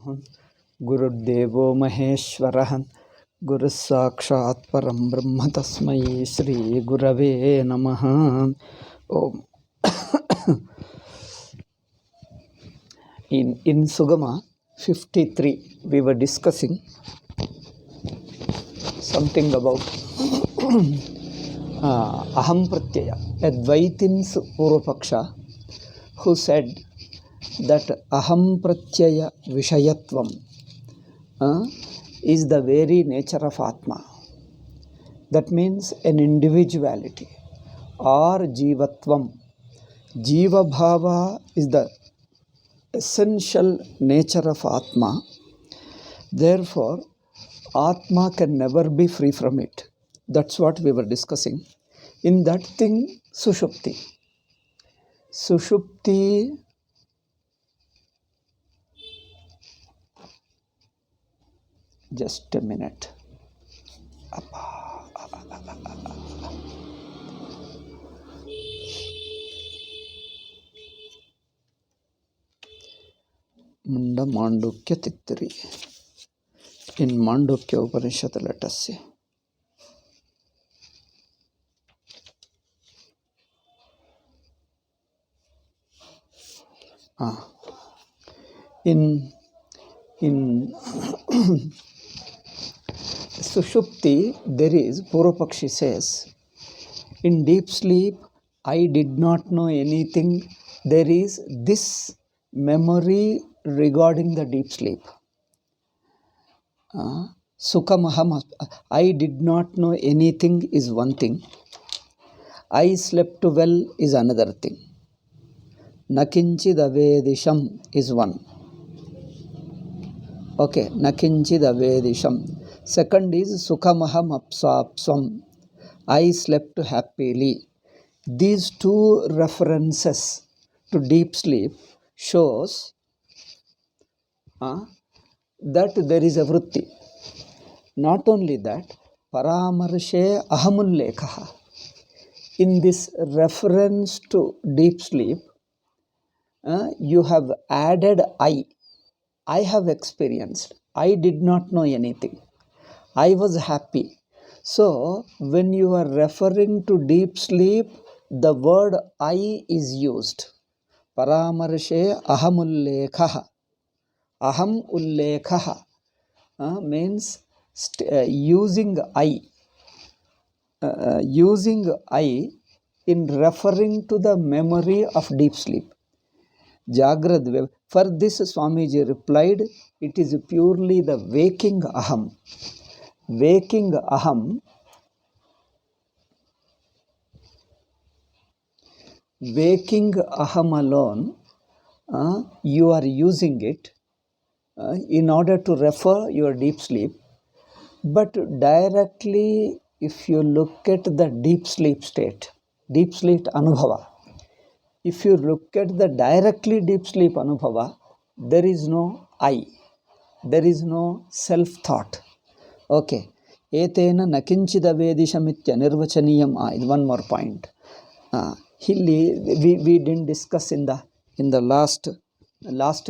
गुरुर्देवो महेश्वरः गुरुः साक्षात् परं ब्रह्म तस्मै श्री गुरवे नमः. Om. In Sugama 53 we were discussing something about aham pratyaya, a Dvaitin's Purvapaksha, who said that aham pratyaya vishayatvam is the very nature of Atma. That means an individuality or jivatvam. Jiva bhava is the essential nature of Atma. Therefore, Atma can never be free from it. That's what we were discussing. In that thing, Sushupti. Sushupti just a minute. Munda Mandukya Tittiri. In Mandukya Upanishad, let us see. In Sushupti, there is, Purvapakshi says, in deep sleep, I did not know anything. There is this memory regarding the deep sleep. Sugama, I did not know anything is one thing. I slept well is another thing. Nakinchid avedisham is one. Okay, nakinchid avedisham. Second is Sukhamaham apsapsam. I slept happily. These two references to deep sleep shows that there is a vritti. Not only that, paramarshe ahamullekha. In this reference to deep sleep, you have added I. I have experienced. I did not know anything. I was happy. So, when you are referring to deep sleep, the word I is used. Paramarshe ahamullekha. Aham ullekha means using I. Using I in referring to the memory of deep sleep. Jagrad. For this, Swamiji replied, it is purely the waking aham. Waking aham, alone, you are using it in order to refer your deep sleep. But directly, if you look at the deep sleep state, deep sleep anubhava, if you look at the directly deep sleep anubhava, there is no I, there is no self-thought. Okay. Etena nakinchida vedishamitya nirvachaniyam. One more point. We didn't discuss in the last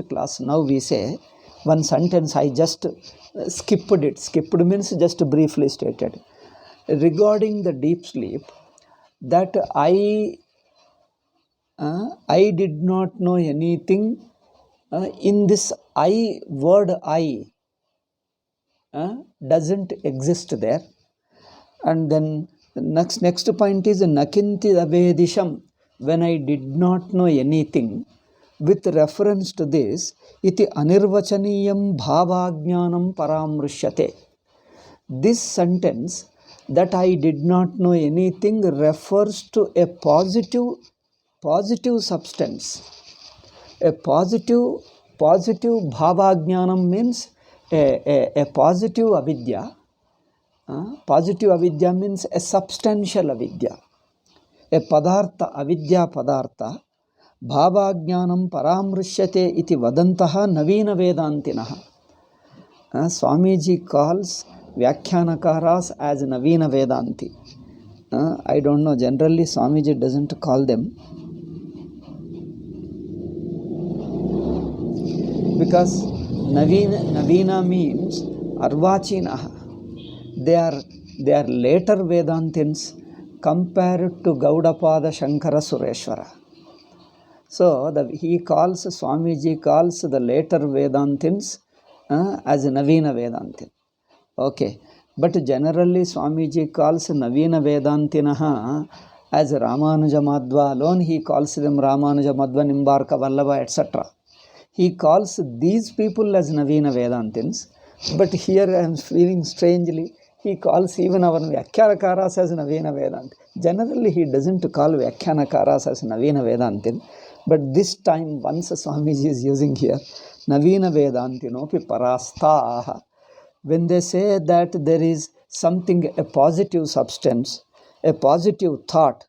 class. Now we say one sentence. I just skipped it. Skipped means just briefly stated. Regarding the deep sleep, that I did not know anything. In this I, word I doesn't exist there. And then next point is nakinti avedisham. When I did not know anything, with reference to this, iti anirvachaniyam bhavajnanam paramrishyate. This sentence, that I did not know anything, refers to a positive substance. A positive bhavajnanam means a positive avidya. Positive avidya means a substantial avidya. A padartha, avidya padartha. Bhavajnanam paramrishyate iti vadantaha navina vedantinaha. Swamiji calls Vyakhyanakaras as Navina Vedanti. I don't know, generally Swamiji doesn't call them. Because Navina means Arvachinaha. They are later Vedantins compared to Gaudapada Shankara Sureshwara. So Swamiji calls the later Vedantins as Navina Vedantin. Okay. But generally Swamiji calls Navina Vedantinaha as Ramanuja Madhva alone. He calls them Ramanuja Madhva, Nimbarka Vallabha, etc. He calls these people as Navina Vedantins. But here I am feeling strangely, he calls even our Vyakyanakaras as Navina Vedant. Generally he doesn't call Vyakyanakaras as Navina Vedantin. But this time, once Swamiji is using here, Navina Vedantinopi Parastaha. When they say that there is something, a positive substance, a positive thought,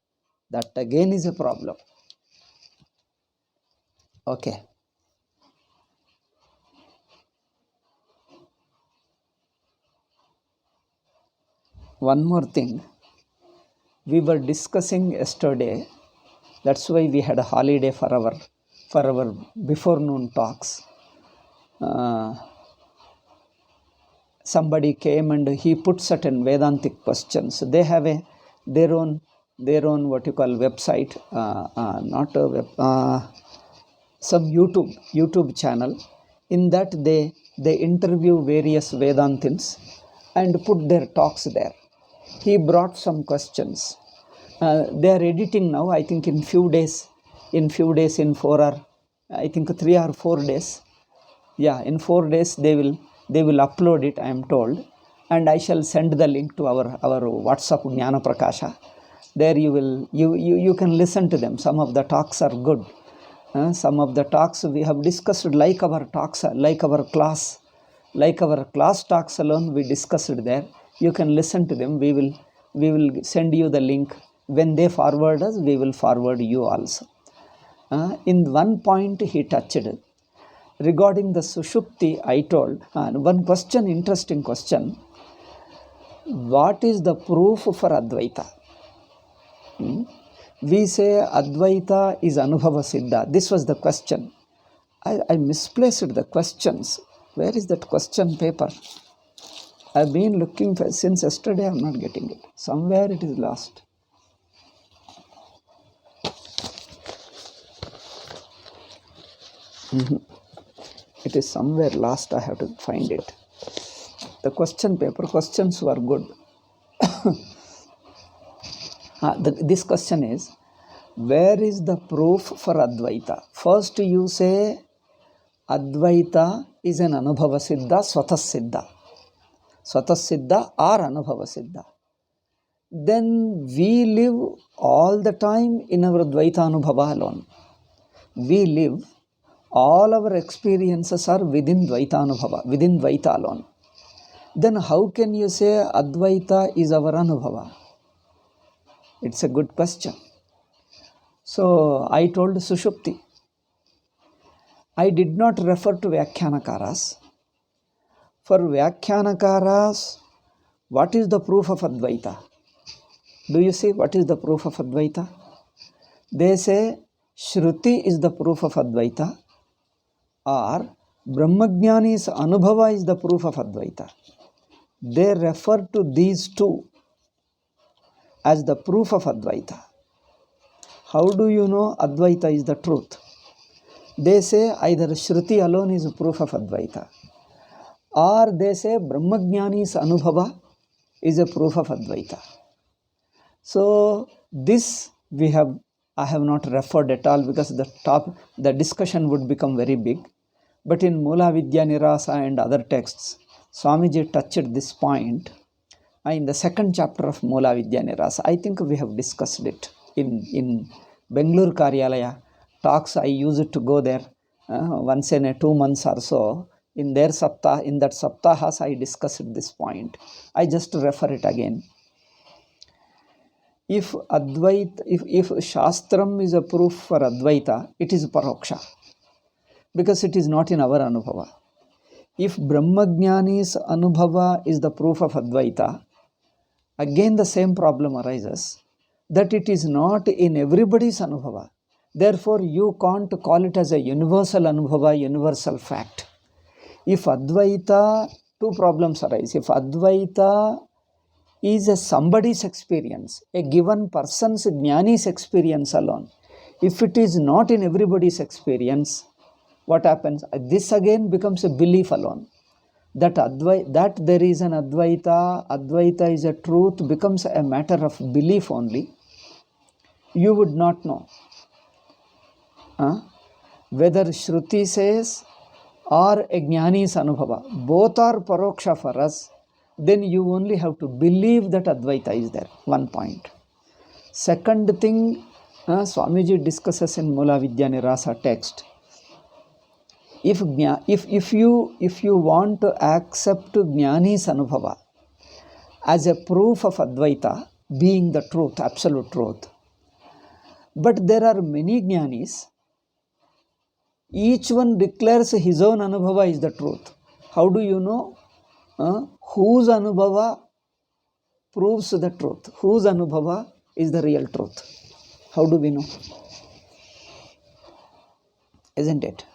that again is a problem. Okay. One more thing. We were discussing yesterday, that's why we had a holiday for our before noon talks. Somebody came and he put certain Vedantic questions. They have their own what you call website, not a web, some YouTube channel. In that they interview various Vedantins and put their talks there. He brought some questions. They are editing now. I think in 4 or I think 3 or 4 days. Yeah, in 4 days they will upload it, I am told, and I shall send the link to our WhatsApp Jnana Prakasha. There you can listen to them. Some of the talks are good. Some of the talks we have discussed like our talks, like our class talks alone we discussed there. You can listen to them. We will send you the link. When they forward us, we will forward you also. In one point he touched. Regarding the Sushupti, I told one question, interesting question. What is the proof for Advaita? We say Advaita is Anubhava Siddha. This was the question. I misplaced the questions. Where is that question paper? I've been looking for since yesterday. I'm not getting it. Somewhere it is lost. It is somewhere lost. I have to find it. The question paper, questions were good. This question is, where is the proof for Advaita? First you say Advaita is an Anubhava Siddha, Swatas Siddha. Swatas Siddha or Anubhava Siddha. Then we live all the time in our Dvaita Anubhava alone. We live, all our experiences are within Dvaita Anubhava, within Dvaita alone. Then how can you say Advaita is our Anubhava? It's a good question. So I told Sushupti. I did not refer to Vyakyanakaras. For Vyakyanakaras, what is the proof of Advaita? Do you see what is the proof of Advaita? They say Shruti is the proof of Advaita, or Brahmajnani's Anubhava is the proof of Advaita. They refer to these two as the proof of Advaita. How do you know Advaita is the truth? They say either Shruti alone is a proof of Advaita, or they say Brahmajnani's Anubhava is a proof of Advaita. So this I have not referred at all because the discussion would become very big. But in Mula Vidya Nirasa and other texts, Swamiji touched this point in the second chapter of Mula Vidya Nirasa. I think we have discussed it in Bengaluru Karyalaya talks. I used to go there once in 2 months or so. In that Saptahas, I discussed this point. I just refer it again. If Advaita, if Shastram is a proof for Advaita, it is Paroksha, because it is not in our Anubhava. If Brahmajnani's Anubhava is the proof of Advaita, again the same problem arises, that it is not in everybody's Anubhava. Therefore, you can't call it as a universal Anubhava, universal fact. If Advaita, two problems arise. If Advaita is somebody's experience, a given person's jnani's experience alone, if it is not in everybody's experience, what happens? This again becomes a belief alone. That there is an Advaita is a truth, becomes a matter of belief only. You would not know whether Shruti says or a jnani's anubhava. Both are paroksha for us. Then you only have to believe that Advaita is there. One point. Second thing, Swamiji discusses in Mula Vidya Nirasa text. If you want to accept jnani's anubhava as a proof of Advaita being the truth, absolute truth, but there are many jnanis, each one declares his own anubhava is the truth. How do you know whose anubhava proves the truth? Whose anubhava is the real truth? How do we know? Isn't it?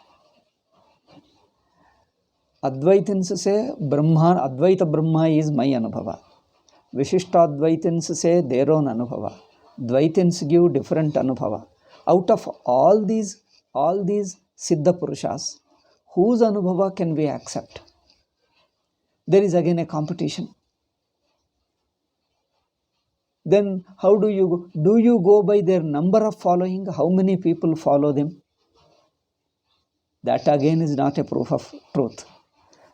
Advaitins say Advaita Brahma is my anubhava. Vishishtadvaitins say their own anubhava. Dvaitins give different anubhava. Out of all these Siddha Purushas, whose anubhava can we accept? There is again a competition. Then how do you go? Do you go by their number of following? How many people follow them? That again is not a proof of truth.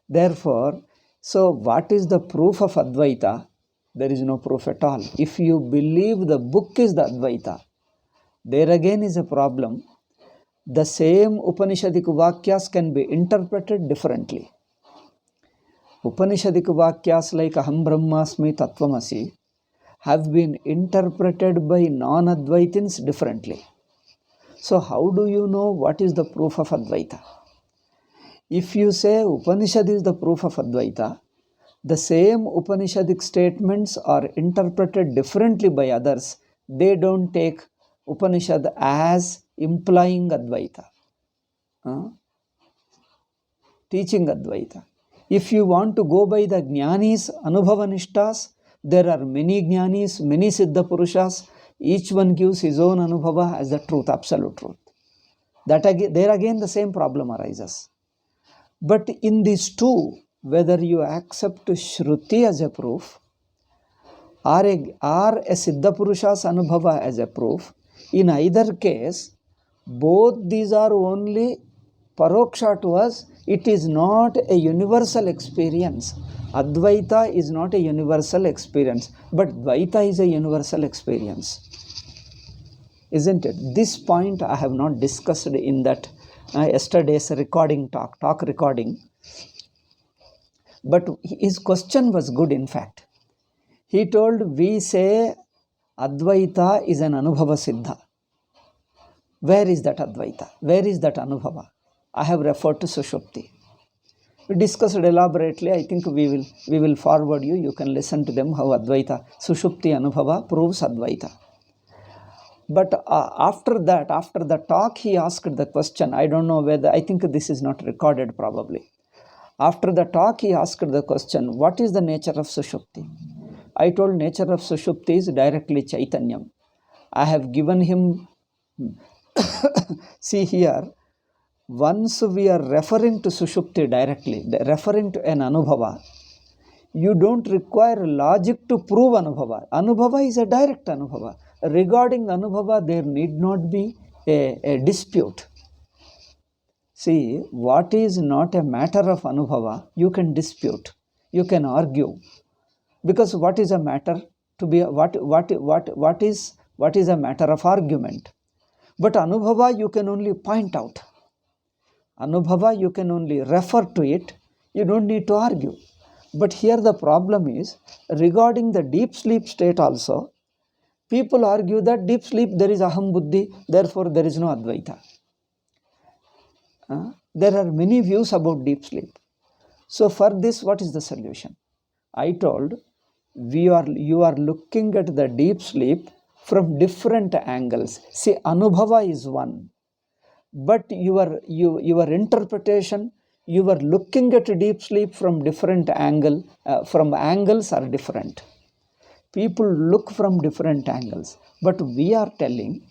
Therefore, so what is the proof of Advaita? There is no proof at all. If you believe the book is the Advaita, there again is a problem. The same Upanishadic Vakyas can be interpreted differently. Upanishadic Vakyas like Aham Brahmasmi Tattvamasi have been interpreted by non-Advaitins differently. So how do you know what is the proof of Advaita? If you say Upanishad is the proof of Advaita, the same Upanishadic statements are interpreted differently by others. They don't take Upanishad as implying Advaita, teaching Advaita. If you want to go by the Jnanis, Anubhavanishtas, there are many Jnanis, many Siddha Purushas. Each one gives his own Anubhava as the truth, absolute truth. There again the same problem arises. But in these two, whether you accept Shruti as a proof or a Siddha Purusha's Anubhava as a proof, in either case, both these are only paroksha to us. It is not a universal experience. Advaita is not a universal experience, but Dvaita is a universal experience. Isn't it? This point I have not discussed in that yesterday's talk recording. But his question was good, in fact. He told, we say Advaita is an Anubhava Siddha. Where is that Advaita? Where is that Anubhava? I have referred to Sushupti. We discussed elaborately. I think we will forward you. You can listen to them how Advaita, Sushupti Anubhava proves Advaita. But after the talk, he asked the question. I don't know whether, I think this is not recorded probably. After the talk, he asked the question, what is the nature of Sushupti? I told nature of Sushupti is directly Chaitanyam. I have given him, see here, once we are referring to Sushupti directly, referring to an Anubhava, you don't require logic to prove Anubhava. Anubhava is a direct Anubhava. Regarding Anubhava, there need not be a dispute. See, what is not a matter of Anubhava, you can dispute, you can argue. Because what is a matter to be, what is a matter of argument? But Anubhava, you can only point out. Anubhava, you can only refer to it, you don't need to argue. But here the problem is, regarding the deep sleep state also, people argue that deep sleep there is Aham Buddhi, therefore there is no Advaita. There are many views about deep sleep. So for this, what is the solution? I told, you are looking at the deep sleep from different angles. See, Anubhava is one. But your interpretation, You are looking at deep sleep from different from angles are different. People look from different angles, but we are telling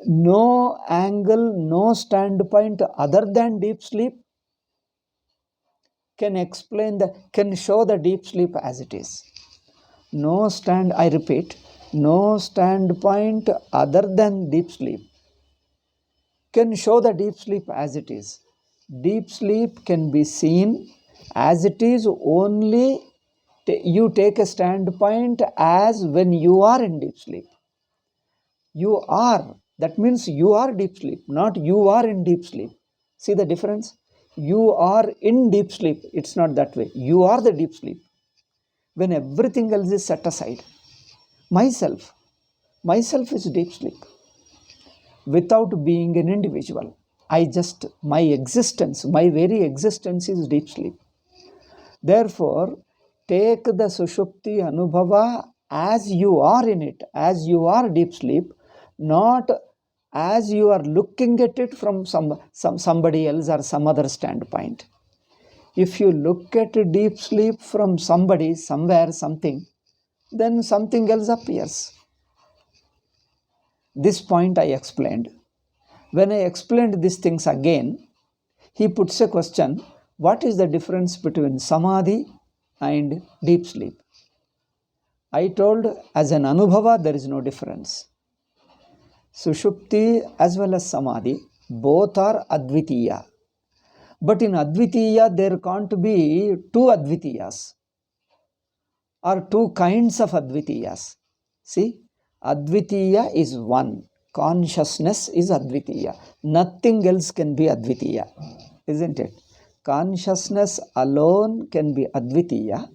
no angle, no standpoint other than deep sleep can show the deep sleep as it is. I repeat, no standpoint other than deep sleep can show the deep sleep as it is. Deep sleep can be seen as it is only you take a standpoint as when you are in deep sleep. You are, that means you are deep sleep, not you are in deep sleep. See the difference? You are in deep sleep. It's not that way. You are the deep sleep. When everything else is set aside, myself is deep sleep without being an individual. My very existence is deep sleep. Therefore, take the Sushupti Anubhava as you are in it, as you are deep sleep, not as you are looking at it from somebody else or some other standpoint. If you look at deep sleep from somebody, somewhere, something, then something else appears. This point I explained. When I explained these things again, he puts a question, what is the difference between samadhi and deep sleep? I told, as an anubhava, there is no difference. Sushupti as well as samadhi, both are advitiya. But in advitiya, there can't be two advitiyas or two kinds of advitiyas. See, advitiya is one. Consciousness is advitiya. Nothing else can be advitiya, isn't it? Consciousness alone can be advitiya.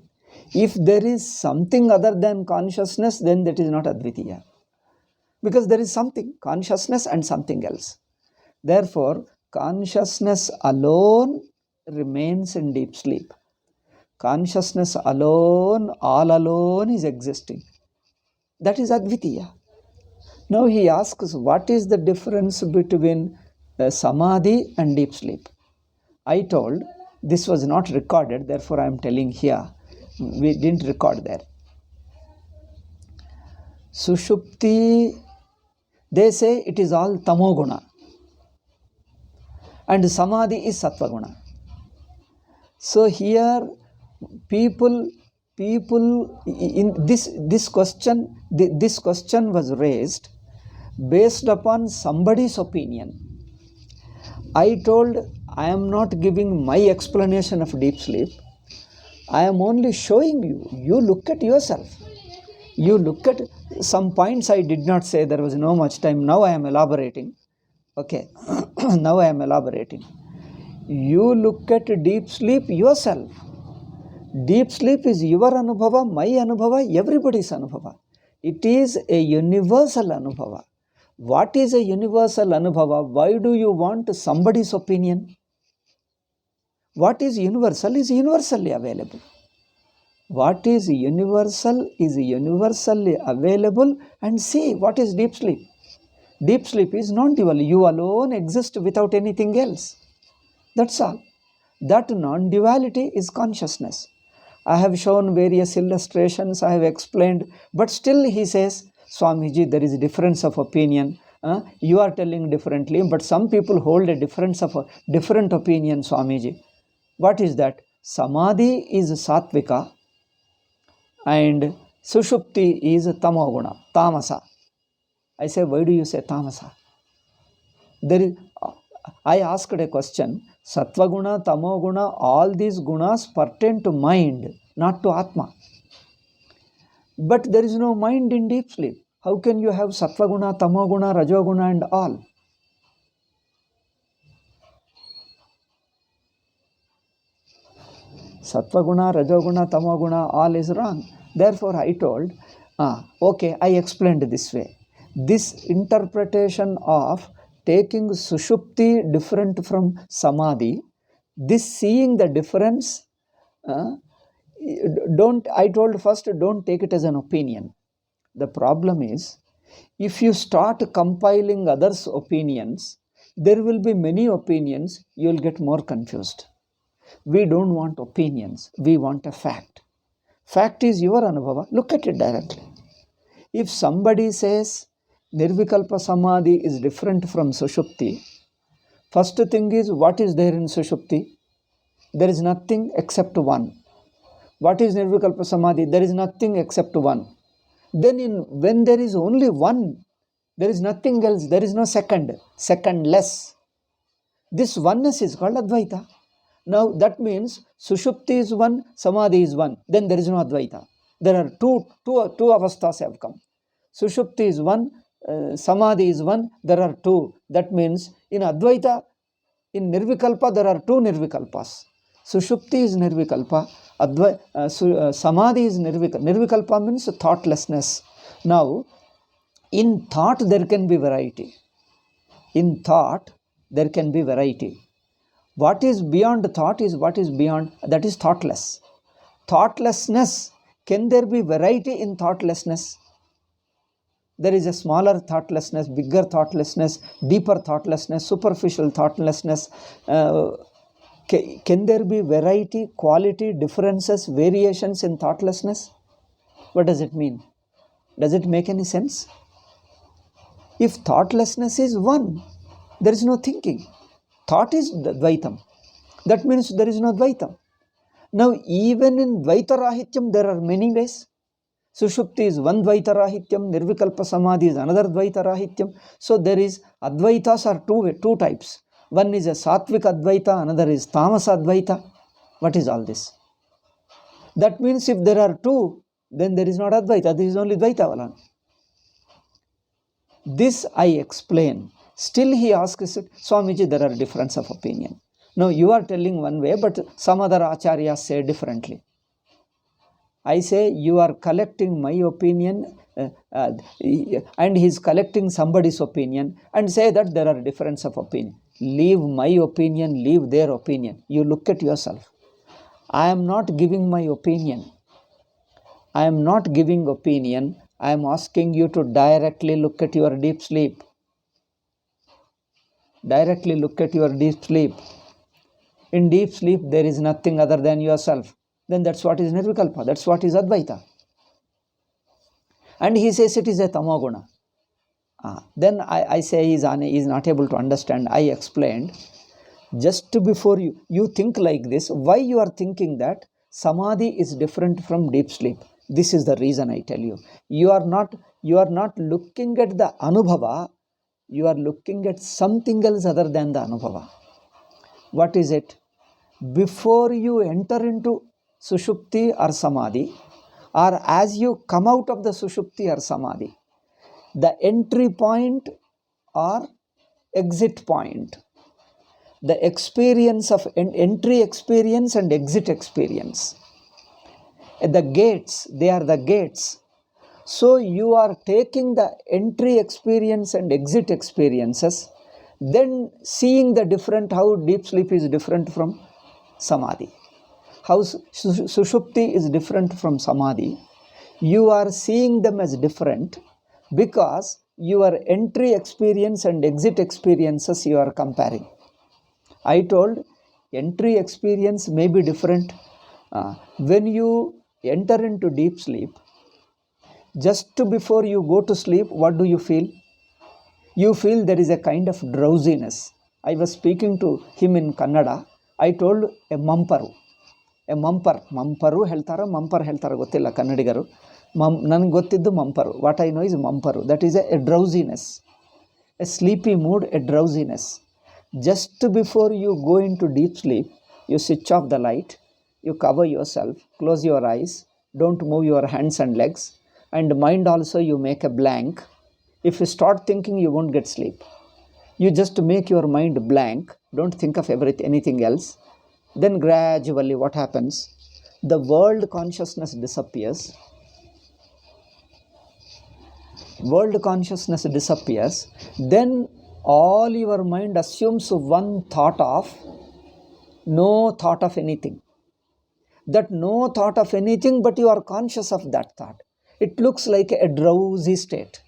If there is something other than consciousness, then that is not advitiya. Because there is something, consciousness and something else. Therefore, consciousness alone remains in deep sleep. Consciousness alone, all alone is existing. That is advitiya. Now he asks, what is the difference between samadhi and deep sleep? I told, this was not recorded, therefore I am telling here. We didn't record there. Sushupti, they say it is all tamoguna. And samadhi is sattvaguna. So here people in this question was raised based upon somebody's opinion. I told, I am not giving my explanation of deep sleep. I am only showing you. You look at yourself. You look at some points I did not say. There was no much time. Now I am elaborating. Okay. Now I am elaborating. You look at deep sleep yourself. Deep sleep is your anubhava, my anubhava, everybody's anubhava. It is a universal anubhava. What is a universal anubhava? Why do you want somebody's opinion? What is universal is universally available. What is universal is universally available, and see what is deep sleep. Deep sleep is non-dual. You alone exist without anything else. That's all. That non-duality is consciousness. I have shown various illustrations, I have explained, but still he says, Swamiji, there is a difference of opinion. You are telling differently, but some people hold a difference of a different opinion, Swamiji. What is that? Samadhi is sattvika and sushupti is tamoguna, tamasa. I say, why do you say tamasa? I asked a question, Sattvaguna, Tamoguna, all these gunas pertain to mind, not to Atma. But there is no mind in deep sleep. How can you have Sattvaguna, Tamoguna, Rajoguna and all? Sattvaguna, Rajoguna, Tamoguna, all is wrong. Therefore I told, okay, I explained this way. This interpretation of taking Sushupti different from Samadhi, this seeing the difference, I told first, don't take it as an opinion. The problem is, if you start compiling others' opinions, There will be many opinions, you will get more confused. We don't want opinions, we want a fact. Fact is your anubhava, look at it directly. If somebody says Nirvikalpa Samadhi is different from Sushupti, first thing is, what is there in Sushupti? There is nothing except one. What is Nirvikalpa Samadhi? There is nothing except one. Then when there is only one, there is nothing else, there is no secondless. This oneness is called Advaita. Now that means Sushupti is one, Samadhi is one. Then there is no Advaita. There are two avasthas have come. Sushupti is one, Samadhi is one, there are two. That means in Advaita, in Nirvikalpa, there are two Nirvikalpas. Sushupti is Nirvikalpa, Samadhi is Nirvikalpa. Nirvikalpa means thoughtlessness. Now, in thought there can be variety. In thought there can be variety. What is beyond thought is what is beyond, that is thoughtless. Thoughtlessness, can there be variety in thoughtlessness? There is a smaller thoughtlessness, bigger thoughtlessness, deeper thoughtlessness, superficial thoughtlessness. Can there be variety, quality, differences, variations in thoughtlessness? What does it mean? Does it make any sense? If thoughtlessness is one, there is no thinking. Thought is Dvaitam. That means there is no Dvaitam. Now, even in Dvaita Rahityam, there are many ways. Sushupti is one Dvaita Rahityam, Nirvikalpa Samadhi is another Dvaita Rahityam. So, there is Advaitas are two types. One is a Sattvic Advaita, another is Tamas Advaita. What is all this? That means if there are two, then there is not Advaita, this is only Dvaita Valan. This I explain. Still he asks, Swamiji, there are difference of opinion. No, you are telling one way, but some other acharyas say differently. I say, you are collecting my opinion and he is collecting somebody's opinion and say that there are difference of opinion. Leave my opinion, leave their opinion. You look at yourself. I am not giving my opinion. I am not giving opinion. I am asking you to directly look at your deep sleep. Directly look at your deep sleep. In deep sleep, there is nothing other than yourself. Then that's what is Nirvikalpa. That's what is Advaita. And he says it is a Tamoguna. Then I say he is not able to understand. I explained. Just before you think like this, why you are thinking that Samadhi is different from deep sleep? This is the reason I tell you. You are not looking at the Anubhava. You are looking at something else other than the Anubhava. What is it? Before you enter into Sushupti or Samadhi, or as you come out of the Sushupti or Samadhi, the entry point or exit point, the experience of entry experience and exit experience, the gates, they are the gates. So you are taking the entry experience and exit experiences, then seeing the different, how deep sleep is different from Samadhi, how Sushupti is different from Samadhi. You are seeing them as different because your entry experience and exit experiences you are comparing. I told entry experience may be different. When you enter into deep sleep, just before you go to sleep, what do you feel? You feel there is a kind of drowsiness. I was speaking to him in Kannada. I told a mumperu ಹೇಳ್ತಾರೋ ಮಂಪರ್ ಹೇಳ್ತಾರೋ ಗೊತ್ತಿಲ್ಲ ಕನ್ನಡಿಗರು. ನನಗೆ ಗೊತ್ತಿದ್ದು ಮಂಪರು. What I know is ಮಂಪರು. That is a drowsiness, a sleepy mood, a drowsiness. Just before you go into deep sleep, you switch off the light, you cover yourself, close your eyes, don't move your hands and legs, and mind also you make a blank. If you start thinking, you won't get sleep. You just make your mind blank, don't think of anything else. Then gradually what happens? The world consciousness disappears. World consciousness disappears. Then all your mind assumes one thought of no thought of anything. That no thought of anything, but you are conscious of that thought. It looks like a drowsy state,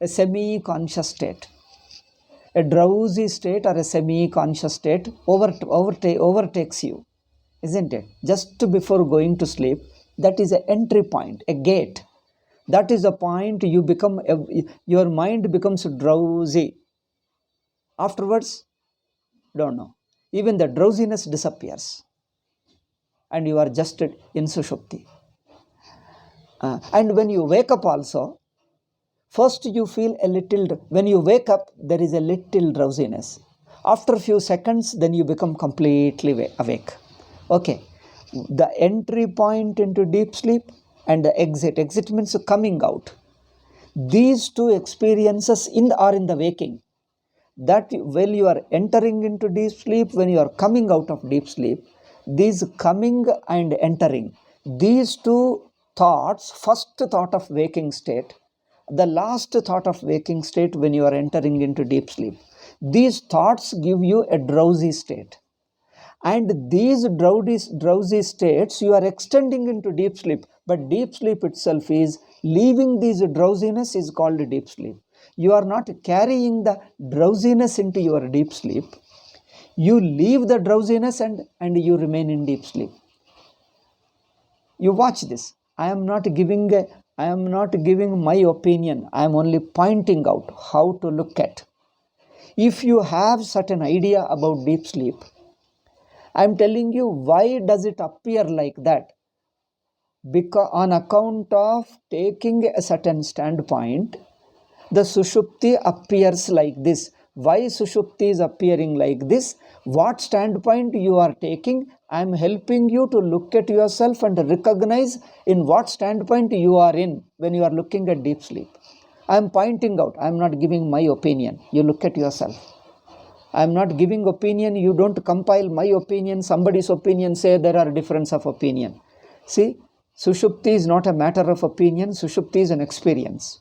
a semi-conscious state. A drowsy state or a semi-conscious state overtakes you, isn't it? Just before going to sleep, that is an entry point, a gate. That is the point your mind becomes drowsy. Afterwards, don't know. Even the drowsiness disappears. And you are just in Sushupti. And when you wake up also, first you feel a little, when you wake up, there is a little drowsiness. After a few seconds, then you become completely awake. Okay. The entry point into deep sleep and the exit means coming out. These two experiences are in the waking. That when you are entering into deep sleep, when you are coming out of deep sleep, these coming and entering, these two thoughts, first thought of waking state, the last thought of waking state when you are entering into deep sleep, these thoughts give you a drowsy state. And these drowsy states you are extending into deep sleep, but deep sleep itself is leaving these drowsiness is called deep sleep. You are not carrying the drowsiness into your deep sleep. You leave the drowsiness and you remain in deep sleep. You watch this. I am not giving my opinion. I am only pointing out how to look at. If you have certain idea about deep sleep, I am telling you why does it appear like that? Because on account of taking a certain standpoint, the Sushupti appears like this. Why Sushupti is appearing like this? What standpoint you are taking? I am helping you to look at yourself and recognize in what standpoint you are in when you are looking at deep sleep. I am pointing out. I am not giving my opinion. You look at yourself. I am not giving opinion. You don't compile my opinion. Somebody's opinion, say there are difference of opinion. See, Sushupti is not a matter of opinion. Sushupti is an experience.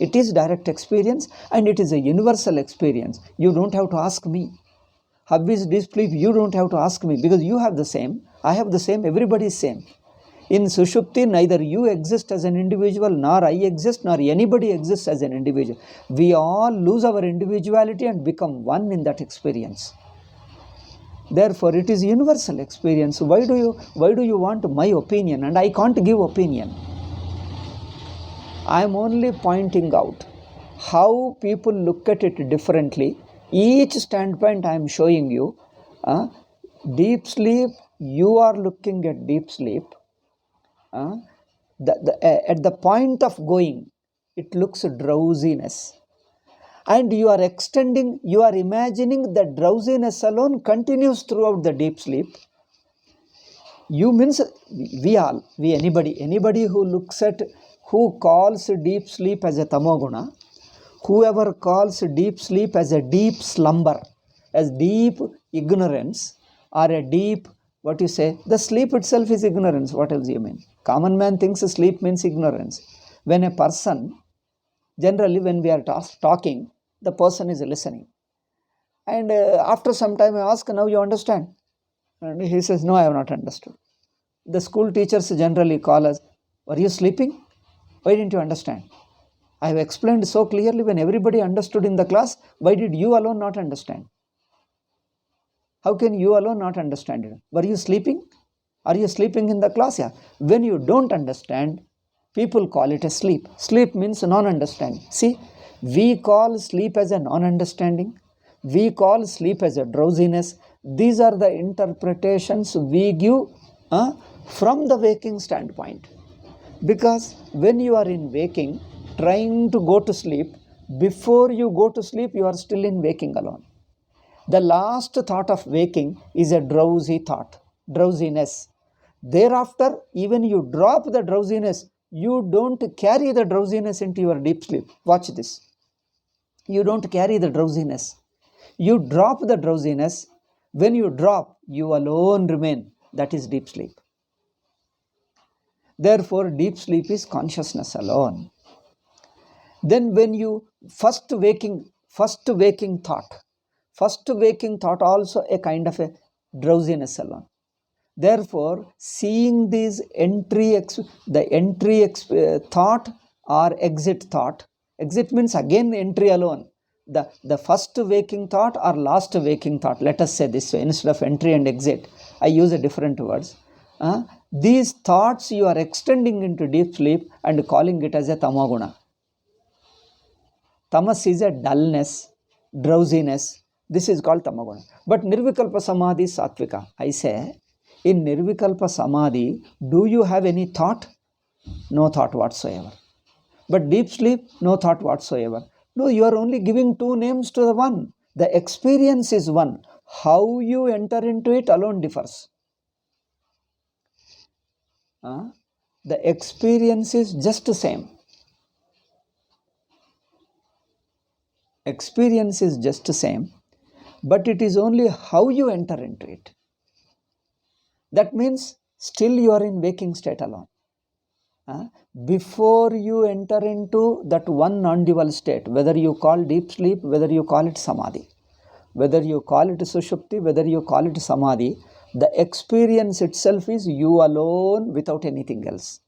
It is direct experience and it is a universal experience. You don't have to ask me. How is deep sleep? You don't have to ask me because you have the same. I have the same. Everybody is same. In Sushupti, neither you exist as an individual, nor I exist, nor anybody exists as an individual. We all lose our individuality and become one in that experience. Therefore, it is universal experience. Why do you want my opinion? And I can't give opinion. I am only pointing out how people look at it differently. Each standpoint I am showing you. Deep sleep, you are looking at deep sleep. At the point of going, it looks drowsiness. And you are extending, you are imagining that drowsiness alone continues throughout the deep sleep. You means anybody who looks at, who calls deep sleep as a tamoguna, whoever calls deep sleep as a deep slumber, as deep ignorance, or a deep, what you say, the sleep itself is ignorance. What else you mean? Common man thinks sleep means ignorance. When a person, generally when we are talking, the person is listening. And after some time I ask, now you understand? And he says, no, I have not understood. The school teachers generally call us, were you sleeping? Why didn't you understand? I have explained so clearly when everybody understood in the class. Why did you alone not understand? How can you alone not understand it? Were you sleeping? Are you sleeping in the class? Yeah. When you don't understand, people call it a sleep. Sleep means non-understanding. See, we call sleep as a non-understanding. We call sleep as a drowsiness. These are the interpretations we give from the waking standpoint. Because when you are in waking, trying to go to sleep, before you go to sleep, you are still in waking alone. The last thought of waking is a drowsy thought, drowsiness. Thereafter, even you drop the drowsiness, you don't carry the drowsiness into your deep sleep. Watch this. You don't carry the drowsiness. You drop the drowsiness. When you drop, you alone remain. That is deep sleep. Therefore, deep sleep is consciousness alone. Then when you first waking thought also a kind of a drowsiness alone. Therefore, seeing these thought or exit thought, exit means again entry alone. the first waking thought or last waking thought, let us say this way, instead of entry and exit, I use a different words. These thoughts you are extending into deep sleep and calling it as a tamoguna. Tamas is a dullness, drowsiness. This is called tamoguna. But nirvikalpa samadhi is sattvika. I say, in nirvikalpa samadhi, do you have any thought? No thought whatsoever. But deep sleep, no thought whatsoever. No, you are only giving two names to the one. The experience is one. How you enter into it alone differs. The experience is just the same. Experience is just the same, but it is only how you enter into it. That means still you are in waking state alone. Before you enter into that one non-dual state, whether you call deep sleep, whether you call it samadhi, whether you call it sushupti, whether you call it samadhi, the experience itself is you alone without anything else.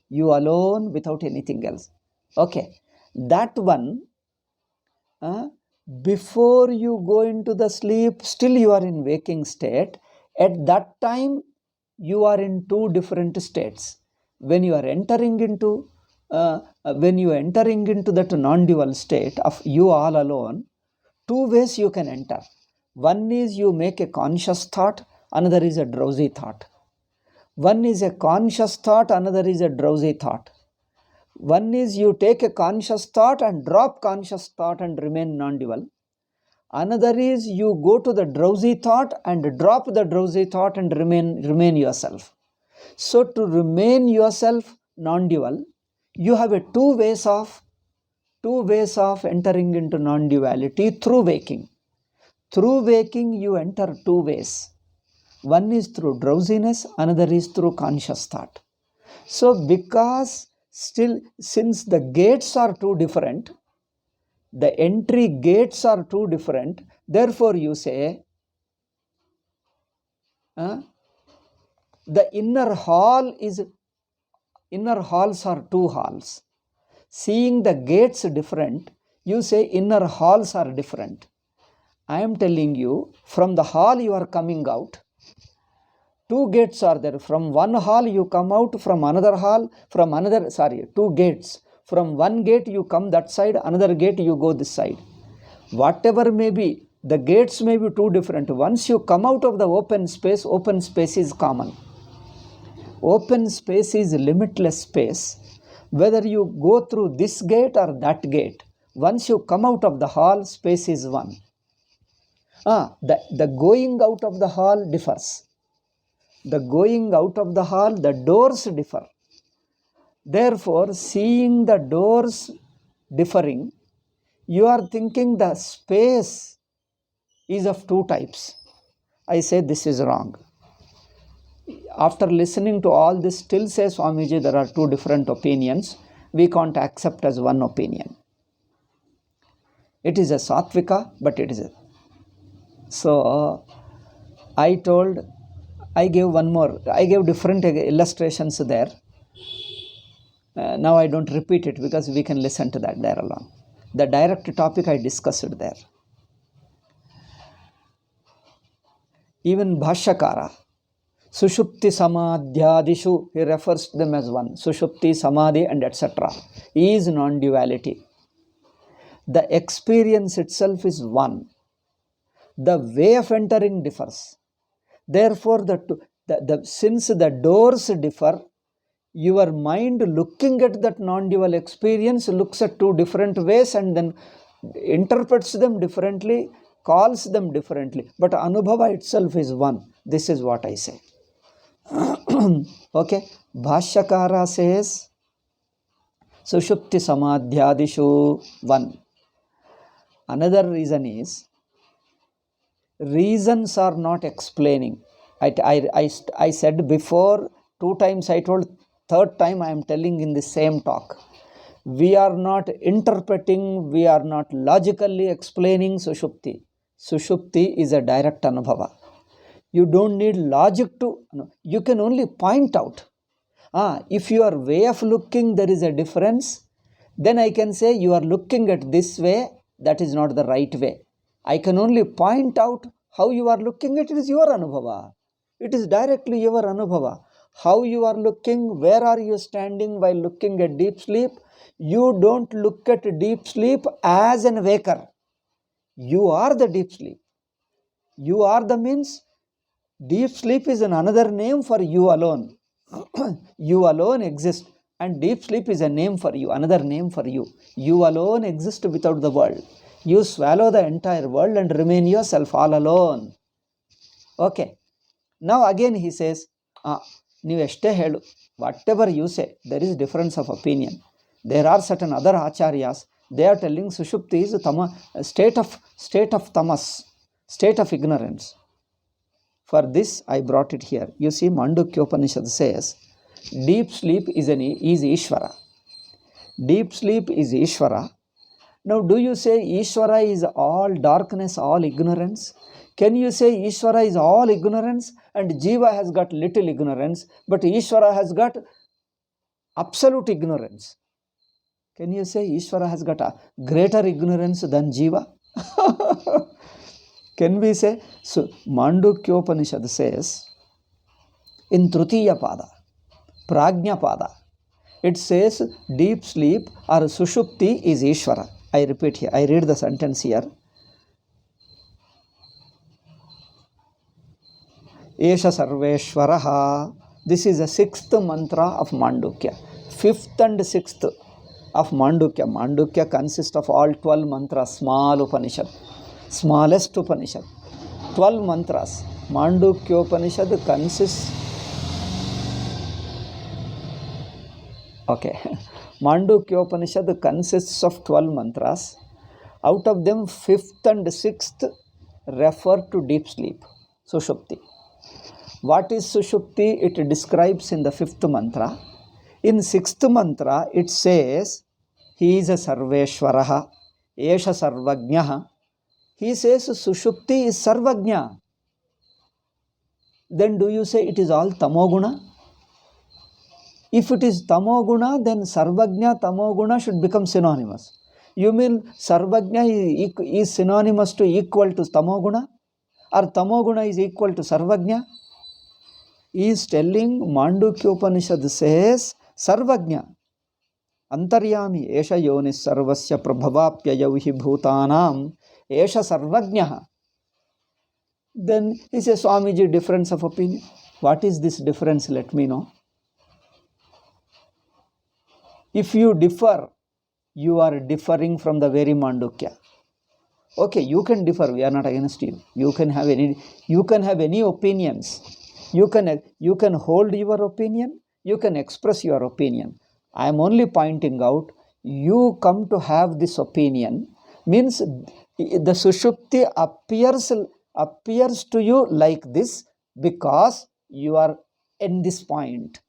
You alone without anything else. Okay, that one, before you go into the sleep, still you are in waking state. At that time, you are in two different states. When you are entering into that non-dual state of you all alone, two ways you can enter. One is you make a conscious thought, another is a drowsy thought. One is a conscious thought, another is a drowsy thought. One is you take a conscious thought and drop conscious thought and remain non-dual. Another is you go to the drowsy thought and drop the drowsy thought and remain yourself. So to remain yourself non-dual, you have a two ways of entering into non-duality through waking. Through waking you enter two ways. One is through drowsiness, another is through conscious thought. So because still, since the gates are two different, the entry gates are two different, therefore you say the inner halls are two halls. Seeing the gates different, you say inner halls are different. I am telling you, from the hall you are coming out. Two gates are there. From one hall you come out, from another hall, two gates. From one gate you come that side, another gate you go this side. Whatever may be, the gates may be two different. Once you come out of the open space is common. Open space is limitless space. Whether you go through this gate or that gate, once you come out of the hall, space is one. The going out of the hall differs. The going out of the hall, the doors differ. Therefore, seeing the doors differing, you are thinking the space is of two types. I say this is wrong. After listening to all this, still say, Swamiji, there are two different opinions. We can't accept as one opinion. It is a sattvika, but it is a... So, I gave one more. I gave different illustrations there. Now I don't repeat it because we can listen to that there alone. The direct topic I discussed there. Even Bhashyakara, Sushupti Samadhyadishu, he refers to them as one. Sushupti, Samadhi and etc. is non-duality. The experience itself is one. The way of entering differs. Therefore, since the doors differ, your mind looking at that non-dual experience looks at two different ways and then interprets them differently, calls them differently. But Anubhava itself is one. This is what I say. Okay. Bhashyakara says, Sushupti Samadhyadishu one. Another reason is, reasons are not explaining. I said before, 2 times I told, third time I am telling in the same talk. We are not interpreting, we are not logically explaining Sushupti. Sushupti is a direct Anubhava. You don't need logic to, no, you can only point out. If your way of looking there is a difference, then I can say you are looking at this way That is not the right way. I can only point out how you are looking at it is your anubhava. It is directly your anubhava. How you are looking, where are you standing while looking at deep sleep? You don't look at deep sleep as an waker. You are the deep sleep. You are the means deep sleep is another name for you alone. You alone exist, and deep sleep is a name for you, another name for you. You alone exist without the world. You swallow the entire world and remain yourself all alone. Okay. Now again he says, ನೀವು ಎಷ್ಟೇ ಹೇಳು, whatever you say, there is difference of opinion. There are certain other acharyas, they are telling Sushupti is a state of tamas, state of ignorance. For this I brought it here. You see, Mandukya Upanishad says, deep sleep is Ishvara. Deep sleep is Ishvara. Now, do you say Ishvara is all darkness, all ignorance? Can you say Ishvara is all ignorance and Jiva has got little ignorance, but Ishvara has got absolute ignorance? Can you say Ishvara has got a greater ignorance than Jiva? Can we say? So, Mandukya Upanishad says, in Tritiya Pada, Prajna Pada, it says deep sleep or Sushupti is Ishvara. I repeat here, I read the sentence here. Esha Sarveshwaraha. This is the 6th mantra of Mandukya. 5th and 6th of Mandukya. Mandukya consists of all 12 mantras, small Upanishad, smallest Upanishad. 12 mantras. Mandukya Upanishad consists. Okay. Mandukya Upanishad consists of 12 mantras. Out of them, 5th and 6th refer to deep sleep, Sushupti. What is Sushupti? It describes in the 5th mantra. In 6th mantra, it says, he is a Sarveshwaraha, Esha Sarvajnaha. He says Sushupti is Sarvajna. Then do you say it is all Tamoguna? If it is Tamoguna, then Sarvajna, Tamoguna should become synonymous. You mean Sarvajna is synonymous to equal to Tamoguna? Or Tamoguna is equal to Sarvajna? He is telling, Mandukya Upanishad says, Sarvajna. Antaryami, Esha Yonis Sarvasya Prabhavapyayavhi Bhutanam, Esha Sarvajnaha. Then he says, Swamiji, difference of opinion. What is this difference? Let me know. If you differ, you are differing from the very Mandukya. Okay, you can differ. We are not against you. You can have any opinions. You can hold your opinion. You can express your opinion. I am only pointing out, you come to have this opinion, means the Sushupti appears to you like this because you are in this point.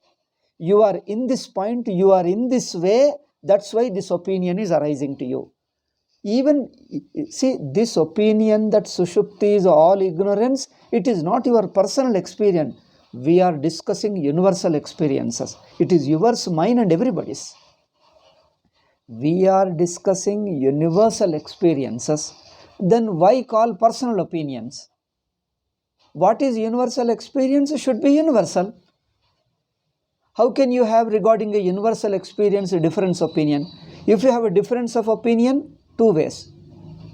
You are in this point, you are in this way, that's why this opinion is arising to you. Even, see, this opinion that Sushupti is all ignorance, it is not your personal experience. We are discussing universal experiences. It is yours, mine and everybody's. We are discussing universal experiences. Then why call personal opinions? What is universal experience should be universal. How can you have regarding a universal experience a difference opinion? If you have a difference of opinion, two ways.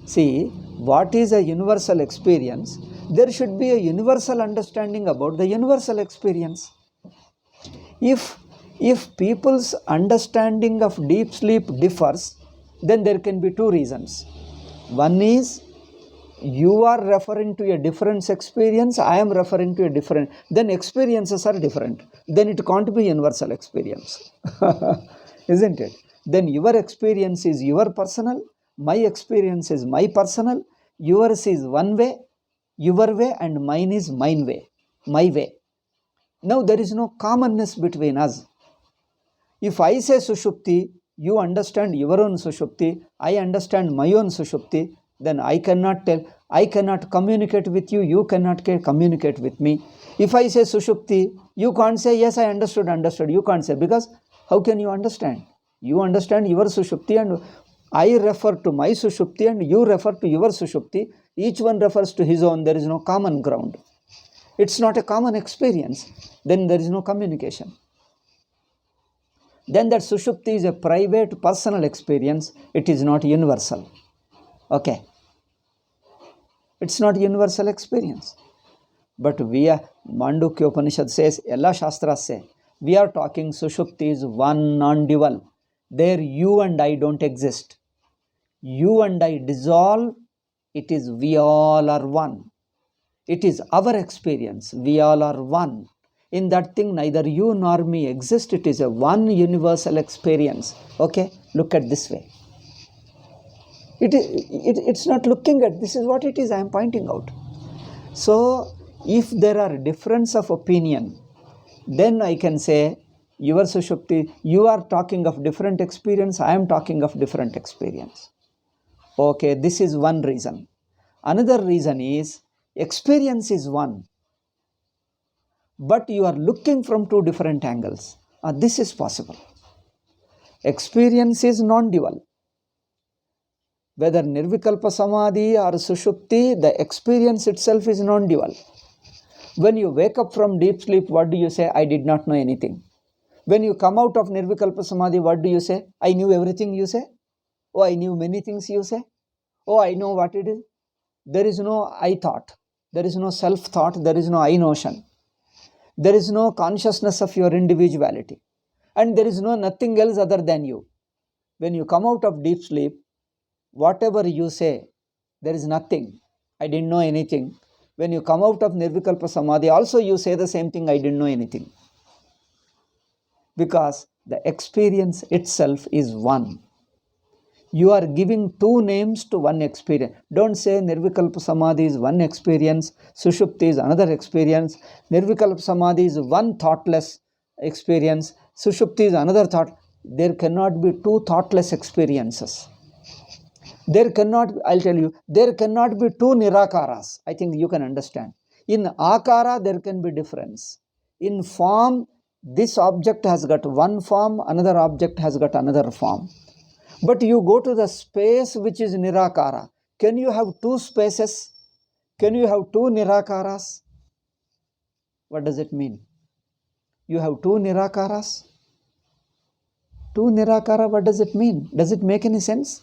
See, what is a universal experience? There should be a universal understanding about the universal experience. If people's understanding of deep sleep differs, then there can be two reasons. One is, you are referring to a different experience, I am referring to a different, then experiences are different. Then it can't be universal experience. Isn't it? Then your experience is your personal, my experience is my personal, yours is one way, your way, and mine is mine way, my way. Now there is no commonness between us. If I say Sushupti, you understand your own Sushupti, I understand my own Sushupti, then I cannot communicate with you, you cannot communicate with me. If I say Sushupti, you can't say, yes, I understood. You can't say, because how can you understand? You understand your Sushupti and I refer to my Sushupti and you refer to your Sushupti. Each one refers to his own. There is no common ground. It's not a common experience. Then there is no communication. Then that Sushupti is a private, personal experience. It is not universal. Okay. It's not universal experience. But we are, Mandukya Upanishad says, Ella Shastras say, we are talking Sushupti is one, non-dual. There you and I don't exist. You and I dissolve. It is we all are one. It is our experience. We all are one. In that thing, neither you nor me exist. It is a one universal experience. Okay? Look at this way. It's not looking at, this is what it is I am pointing out. So, if there are difference of opinion, then I can say, your Sushupti, you are talking of different experience, I am talking of different experience. Okay, this is one reason. Another reason is, experience is one, but you are looking from two different angles. This is possible. Experience is non-dual. Whether Nirvikalpa Samadhi or Sushupti, the experience itself is non-dual. When you wake up from deep sleep, what do you say? I did not know anything. When you come out of Nirvikalpa Samadhi, what do you say? I knew everything, you say? Oh, I knew many things, you say? Oh, I know what it is. There is no I thought. There is no self-thought. There is no I notion. There is no consciousness of your individuality. And there is no nothing else other than you. When you come out of deep sleep, whatever you say, there is nothing. I didn't know anything. When you come out of Nirvikalpa Samadhi, also you say the same thing, I didn't know anything. Because the experience itself is one. You are giving two names to one experience. Don't say Nirvikalpa Samadhi is one experience, Sushupti is another experience, Nirvikalpa Samadhi is one thoughtless experience, Sushupti is another thought. There cannot be two thoughtless experiences. There cannot, I'll tell you, there cannot be two Nirakaras. I think you can understand. In Akara, there can be difference. In form, this object has got one form, another object has got another form. But you go to the space which is Nirakara. Can you have two spaces? Can you have two Nirakaras? What does it mean? You have two Nirakaras? Two Nirakara, what does it mean? Does it make any sense?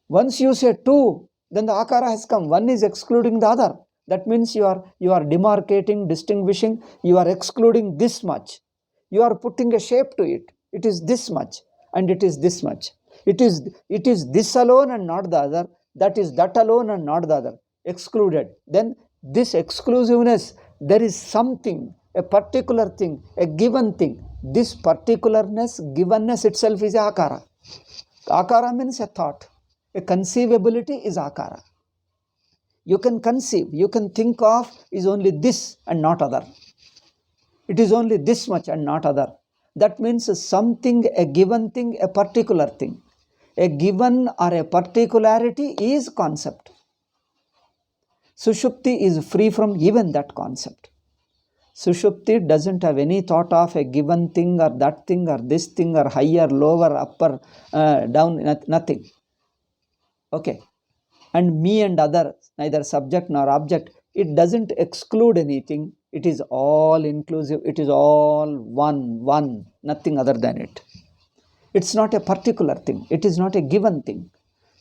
Once you say two, then the Akara has come. One is excluding the other. That means you are demarcating, distinguishing, you are excluding this much. You are putting a shape to it. It is this much and it is this much. It is this alone and not the other. That is that alone and not the other. Excluded. Then this exclusiveness, there is something, a particular thing, a given thing. This particularness, givenness itself is Akara. Akara means a thought. A conceivability is Akara. You can conceive, you can think of is only this and not other. It is only this much and not other. That means something, a given thing, a particular thing. A given or a particularity is concept. Sushupti is free from even that concept. Sushupti doesn't have any thought of a given thing or that thing or this thing or higher, lower, upper, down, nothing. Okay. And me and other, neither subject nor object, it doesn't exclude anything. It is all inclusive. It is all one, nothing other than it. It's not a particular thing. It is not a given thing.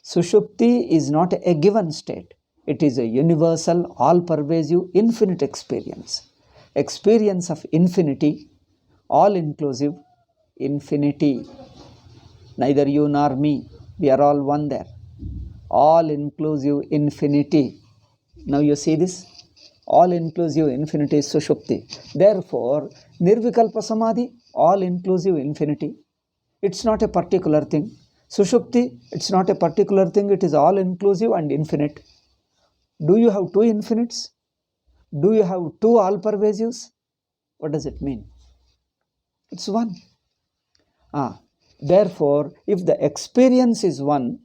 Sushupti is not a given state. It is a universal, all-pervasive, infinite experience. Experience of infinity, all-inclusive, infinity. Neither you nor me. We are all one there. All-inclusive infinity. Now you see this? All-inclusive infinity is Sushupti. Therefore, Nirvikalpa Samadhi, all-inclusive infinity. It's not a particular thing. Sushupti, it's not a particular thing. It is all-inclusive and infinite. Do you have two infinites? Do you have two all-pervasives? What does it mean? It's one. Therefore, if the experience is one,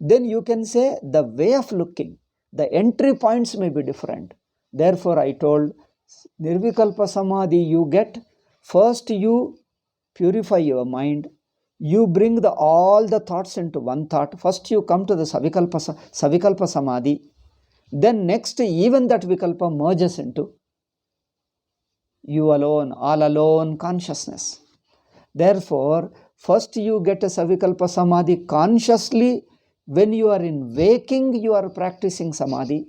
then you can say the way of looking, the entry points may be different. Therefore, I told Nirvikalpa Samadhi you get, first you purify your mind, You bring all the thoughts into one thought. First you come to the savikalpa samadhi. Then next, even that vikalpa merges into you alone, all alone consciousness. Therefore, first you get a savikalpa samadhi consciously. When you are in waking, you are practicing samadhi.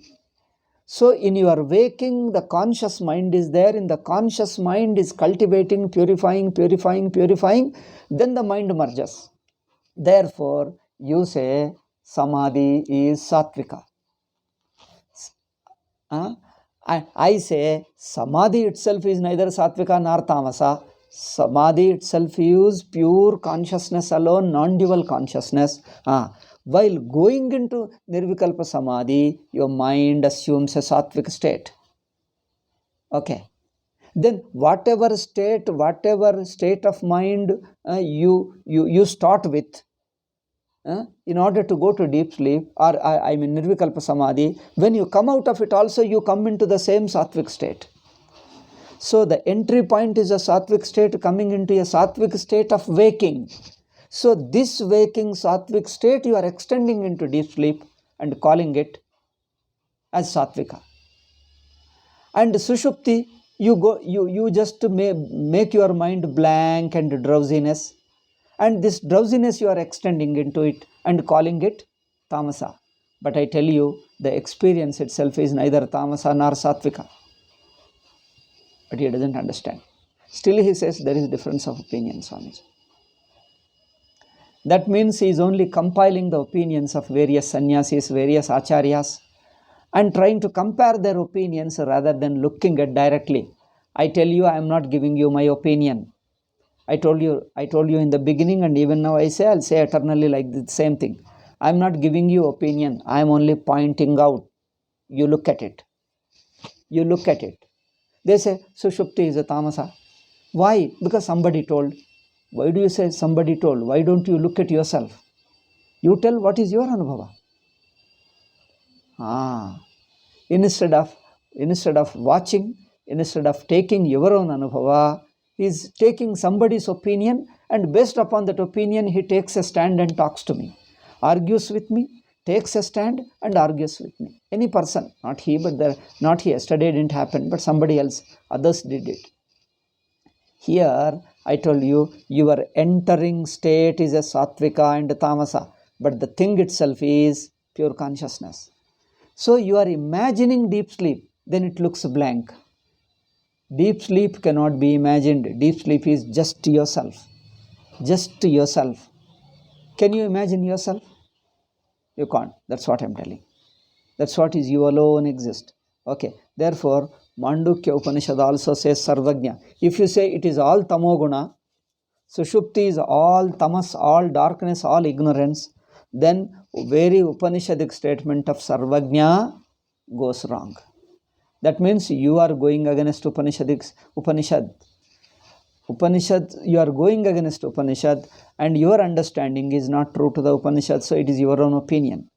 So in your waking, the conscious mind is there. In the conscious mind is cultivating, purifying. Then the mind merges. Therefore, you say samadhi is sattvika. I say samadhi itself is neither sattvika nor tamasa. Samadhi itself is pure consciousness alone, non-dual consciousness. While going into nirvikalpa samadhi, your mind assumes a sattvic state. Okay. Then whatever state of mind you start with, in order to go to deep sleep, or I mean nirvikalpa samadhi, when you come out of it also, you come into the same sattvic state. So the entry point is a sattvic state, coming into a sattvic state of waking. So this waking sattvic state you are extending into deep sleep and calling it as sattvika. And sushupti, you just make your mind blank and drowsiness. And this drowsiness you are extending into it and calling it tamasa. But I tell you, the experience itself is neither tamasa nor sattvika. But he doesn't understand. Still he says there is difference of opinion, Swamiji. That means he is only compiling the opinions of various sannyasis, various acharyas, and trying to compare their opinions rather than looking at directly. I tell you, I am not giving you my opinion. I told you in the beginning, and even now I'll say eternally like the same thing. I'm not giving you opinion. I'm only pointing out. You look at it. They say, Sushupti is a tamasa. Why? Because somebody told. Why do you say somebody told? Why don't you look at yourself? You tell what is your anubhava. Instead of watching, instead of taking your own anubhava, he is taking somebody's opinion, and based upon that opinion, he takes a stand and talks to me, argues with me, takes a stand and argues with me. Any person, not he, not he. Yesterday didn't happen, but somebody else, others did it. Here, I told you, your entering state is a sattvika and tamasa, but the thing itself is pure consciousness. So you are imagining deep sleep, then it looks blank. Deep sleep cannot be imagined. Deep sleep is just yourself. Just yourself. Can you imagine yourself? You can't. That's what I'm telling. That's what is you alone exist. Okay. Therefore, Mandukya Upanishad also says Sarvagnya. If you say it is all tamoguna, Sushupti is all tamas, all darkness, all ignorance, then very Upanishadic statement of Sarvagnya goes wrong. That means you are going against Upanishad. You are going against Upanishad, and your understanding is not true to the Upanishad, so it is your own opinion.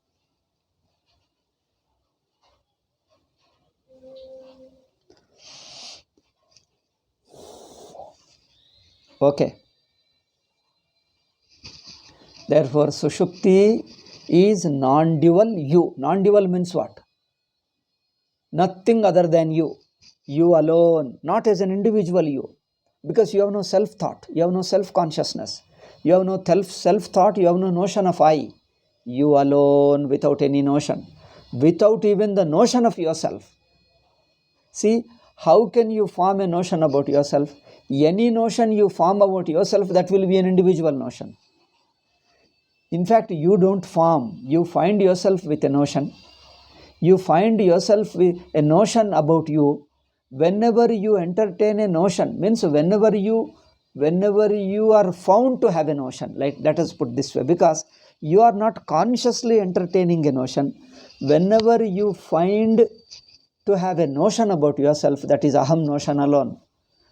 Okay. Therefore, Sushupti is non-dual you. Non-dual means what? Nothing other than you. You alone, not as an individual you. Because you have no self-thought, you have no self-consciousness, you have no self-thought, you have no notion of I. You alone without any notion, without even the notion of yourself. See, how can you form a notion about yourself? Any notion you form about yourself, that will be an individual notion. In fact, you don't form, you find yourself with a notion. You find yourself with a notion about you. Whenever you entertain a notion, means whenever you are found to have a notion, like let us put this way, because you are not consciously entertaining a notion. Whenever you find to have a notion about yourself, that is aham notion alone.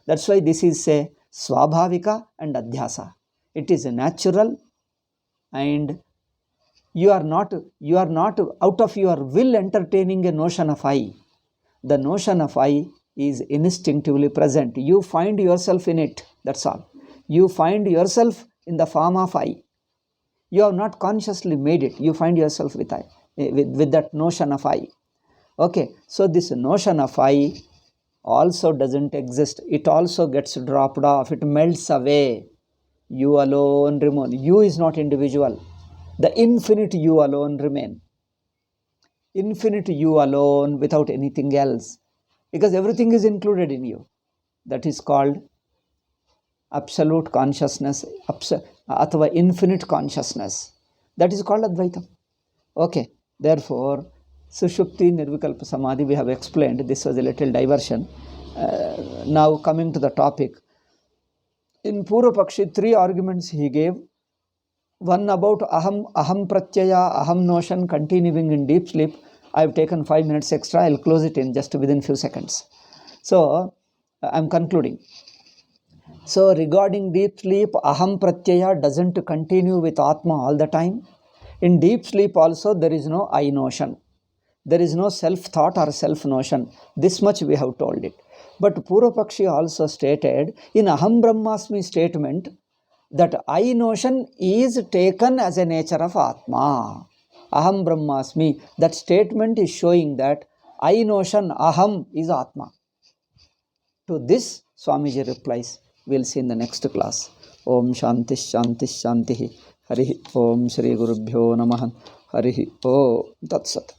That's why this is say swabhavika and adhyasa. It is natural, and you are not out of your will entertaining a notion of I. The notion of I is instinctively present. You find yourself in it. That's all. You find yourself in the form of I. You have not consciously made it. You find yourself with I, with that notion of I. Okay, so this notion of I also doesn't exist. It also gets dropped off. It melts away. You alone remain. You is not individual. The infinite you alone remain. Infinite you alone without anything else. Because everything is included in you. That is called absolute consciousness, athava infinite consciousness. That is called Advaitam. Okay, therefore, Sushupti Nirvikalpa Samadhi we have explained. This was a little diversion. Now coming to the topic. In Purva Pakshi, 3 arguments he gave. One about aham pratyaya, aham notion continuing in deep sleep. I have taken 5 minutes extra. I will close it in just within few seconds. So, I am concluding. So, regarding deep sleep, aham pratyaya doesn't continue with Atma all the time. In deep sleep also, there is no I notion. There is no self-thought or self-notion. This much we have told it. But Purva Pakshi also stated in Aham Brahmasmi statement that I notion is taken as a nature of Atma. Aham Brahmasmi. That statement is showing that I notion, Aham, is Atma. To this, Swamiji replies. We'll see in the next class. Om Shanti Shanti Shanti. Hari Om Shri Gurubhyo Namaha. Hari Om Tat Sat.